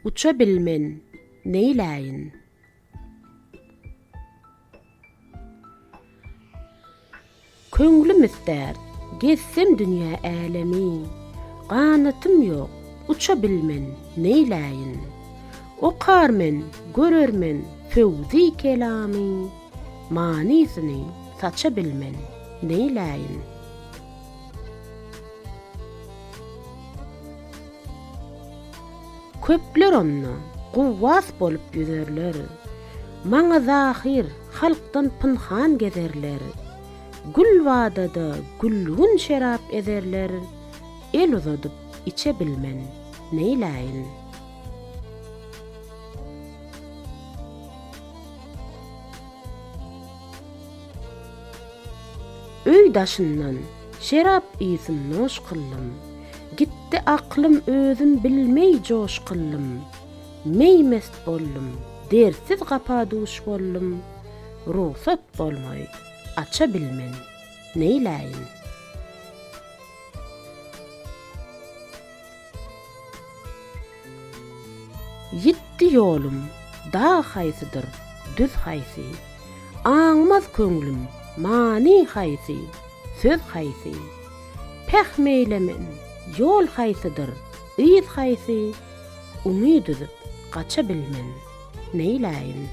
uça bilmen, neýläýin? Köňlüm isler, gezsem dünýä älemi, ganatym ýok, uça bilmen, neýläýin? Okarmen, görermen, fewzi kelamy, manisyny saça bilmen, neýläýin? Köpler onna gowwas bolup ýüzerler, maňa zahir halkdan pynhan gezerler. Gül vadada gülgün şerap ezerler, el uzadyp içe bilmen, neýläýin? Öý daşyndan şerap iýsin noş kıllym, gitdi aklym özüm bilmey joş kıllym. Meýmest boldum, dersiz gapaduş boldum, ruhsat bolmay aça bilmen, neýläýin? Yitti ýolum, da haýsydyr, düz haýsy. Aňmaz köňlüm, mani haýsy, söz haýsy. Peh meýlemen, ýol haýsydyr, ýyz haýsy. Umyd üzüp gaça bilmen, neýläýin?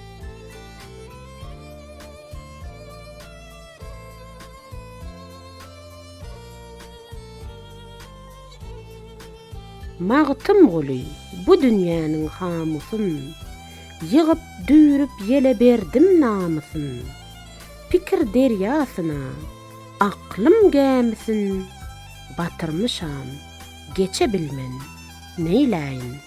Magtym goly bu dünýäniň hamusyn, ýygyp düýrüp ýele berdim namysyn. Pikir derýasyna aklym gämisin, batyrmyşam, geçe bilmen, neýläýin?